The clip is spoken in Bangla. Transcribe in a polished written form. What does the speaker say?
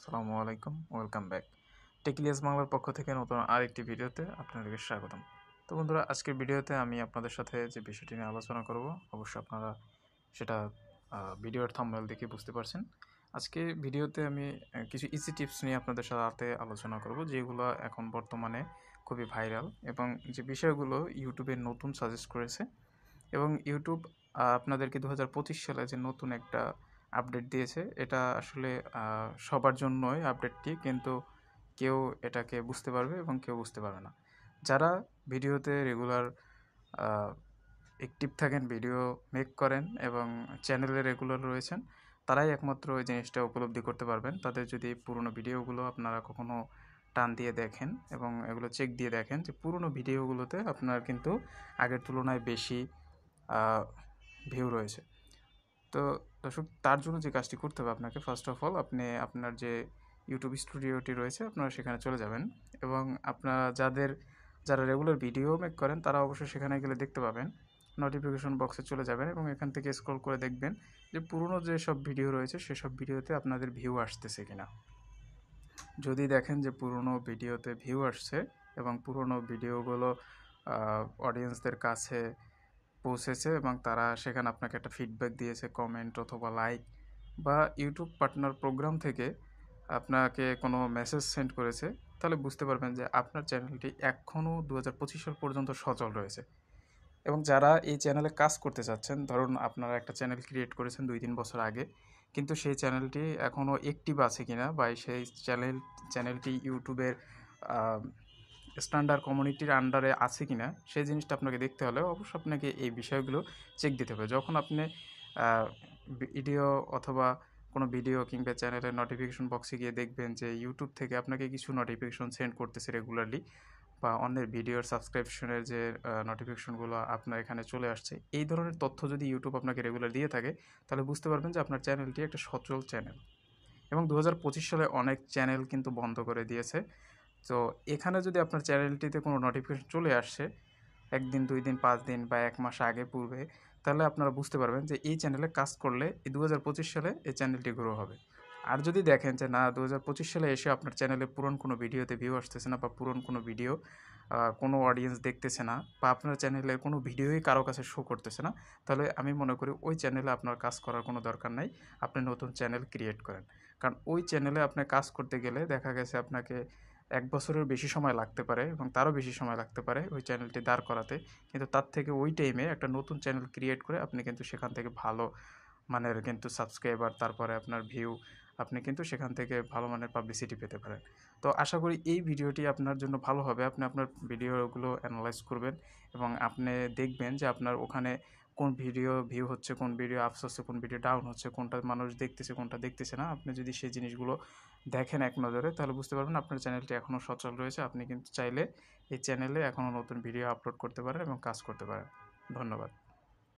আসসালামু আলাইকুম, ওয়েলকাম ব্যাক। টেকলিয়াস বাংলার পক্ষ থেকে নতুন আরেকটি ভিডিওতে আপনাদেরকে স্বাগতম। তো বন্ধুরা, আজকের ভিডিওতে আমি আপনাদের সাথে যে বিষয়টি নিয়ে আলোচনা করব, অবশ্যই আপনারা সেটা ভিডিওর থাম্বনেল দেখে বুঝতে পারছেন। আজকে ভিডিওতে আমি কিছু ইজি টিপস নিয়ে আপনাদের সাথে আলোচনা করব, যেগুলো এখন বর্তমানে খুবই ভাইরাল এবং যে বিষয়গুলো ইউটিউবে নতুন সাজেস্ট করেছে। এবং ইউটিউব আপনাদেরকে 2025 সালে যে নতুন একটা আপডেট দিয়েছে, এটা আসলে সবার জন্যই আপডেটটি, কিন্তু কেউ এটাকে বুঝতে পারবে এবং কেউ বুঝতে পারবে না। যারা ভিডিওতে রেগুলার অ্যাক্টিভ থাকেন, ভিডিও মেক করেন এবং চ্যানেলে রেগুলার রয়েছেন, তারাই একমাত্র ওই জিনিসটা উপলব্ধি করতে পারবেন। তাদের যদি পুরনো ভিডিওগুলো আপনারা কখনো টান দিয়ে দেখেন এবং এগুলো চেক দিয়ে দেখেন, যে পুরনো ভিডিওগুলোতে আপনার কিন্তু আগের তুলনায় বেশি ভিউ রয়েছে। তো দর্শক, তার জন্য যে কাজটি করতে হবে আপনাকে, ফার্স্ট অফ অল আপনি আপনার যে ইউটিউব স্টুডিওটি রয়েছে আপনারা সেখানে চলে যাবেন এবং আপনারা যারা রেগুলার ভিডিও মেক করেন তারা অবশ্যই সেখানে গেলে দেখতে পাবেন, নোটিফিকেশন বক্সে চলে যাবেন এবং এখান থেকে স্ক্রল করে দেখবেন যে পুরনো যেসব ভিডিও রয়েছে সেসব ভিডিওতে আপনাদের ভিউ আসতেছে কিনা। যদি দেখেন যে পুরনো ভিডিওতে ভিউ আসছে এবং পুরনো ভিডিওগুলো অডিয়েন্সদের কাছে পৌঁছেছে এবং তারা সেখানে আপনাকে একটা ফিডব্যাক দিয়েছে, কমেন্ট অথবা লাইক, বা ইউটিউব পার্টনার প্রোগ্রাম থেকে আপনাকে কোনো মেসেজ সেন্ড করেছে, তাহলে বুঝতে পারবেন যে আপনার চ্যানেলটি এখনও 2025 সাল পর্যন্ত সচল রয়েছে। এবং যারা এই চ্যানেলে কাজ করতে চাচ্ছেন, ধরুন আপনারা একটা চ্যানেল ক্রিয়েট করেছেন 2-3 বছর আগে, কিন্তু সেই চ্যানেলটি এখনও অ্যাক্টিভ আছে কিনা বা সেই চ্যানেলটি ইউটিউবের স্ট্যান্ডার্ড কমিউনিটির আন্ডারে আছে কিনা, সেই জিনিসটা আপনাকে দেখতে হলে অবশ্যই আপনাকে এই বিষয়গুলো চেক দিতে হবে। যখন আপনি ভিডিও অথবা কোনো ভিডিও কিংবা চ্যানেলের নোটিফিকেশন বক্সে গিয়ে দেখবেন যে ইউটিউব থেকে আপনাকে কিছু নোটিফিকেশন সেন্ড করতেছে রেগুলারলি, বা অন্যের ভিডিওর সাবস্ক্রিপশনের যে নোটিফিকেশনগুলো আপনার এখানে চলে আসছে, এই ধরনের তথ্য যদি ইউটিউব আপনাকে রেগুলার দিয়ে থাকে, তাহলে বুঝতে পারবেন যে আপনার চ্যানেলটি একটা সচল চ্যানেল। এবং 2025 সালে অনেক চ্যানেল কিন্তু বন্ধ করে দিয়েছে। তো এখানে যদি আপনার চ্যানেলটিতে কোনো নোটিফিকেশন চলে আসছে 1 দিন, 2 দিন, 5 দিন বা 1 মাস আগে পূর্বে, তাহলে আপনারা বুঝতে পারবেন যে এই চ্যানেলে কাজ করলে এই 2025 সালে এই চ্যানেলটি গ্রো হবে। আর যদি দেখেন যে না, 2025 সালে এসে আপনার চ্যানেলে পুরনো কোনো ভিডিওতে ভিউ আসতেছে না, বা পুরনো কোনো ভিডিও কোনো অডিয়েন্স দেখতেছে না, বা আপনার চ্যানেলের কোনো ভিডিওই কারো কাছে শো করতেছে না, তাহলে আমি মনে করি ওই চ্যানেলে আপনার কাজ করার কোনো দরকার নাই। আপনি নতুন চ্যানেল ক্রিয়েট করেন। কারণ ওই চ্যানেলে আপনি কাজ করতে গেলে দেখা গেছে আপনাকে 1 বছরের বেশি সময় লাগতে পারে এবং তারও বেশি সময় লাগতে পারে ওই চ্যানেলটি দাঁড় করাতে। কিন্তু তার থেকে ওই টাইমে একটা নতুন চ্যানেল ক্রিয়েট করে আপনি কিন্তু সেখান থেকে ভালো মানের কিন্তু সাবস্ক্রাইবার, তারপরে আপনার ভিউ, আপনি কিন্তু সেখান থেকে ভালো মানের পাবলিসিটি পেতে পারেন। তো আশা করি এই ভিডিওটি আপনার জন্য ভালো হবে। আপনি আপনার ভিডিওগুলো অ্যানালাইজ করবেন এবং আপনি দেখবেন যে আপনার ওখানে কোন ভিডিও ভিউ হচ্ছে, কোন ভিডিও আপস হচ্ছে, কোন ভিডিও ডাউন হচ্ছে, কোনটা মানুষ দেখতেছে, কোনটা দেখতেছে না। আপনি যদি সেই জিনিসগুলো দেখেন এক নজরে, তাহলে বুঝতে পারবেন আপনার চ্যানেলটি এখনও সচল রয়েছে। আপনি কিন্তু চাইলে এই চ্যানেলে এখনও নতুন ভিডিও আপলোড করতে পারেন এবং কাজ করতে পারেন। ধন্যবাদ।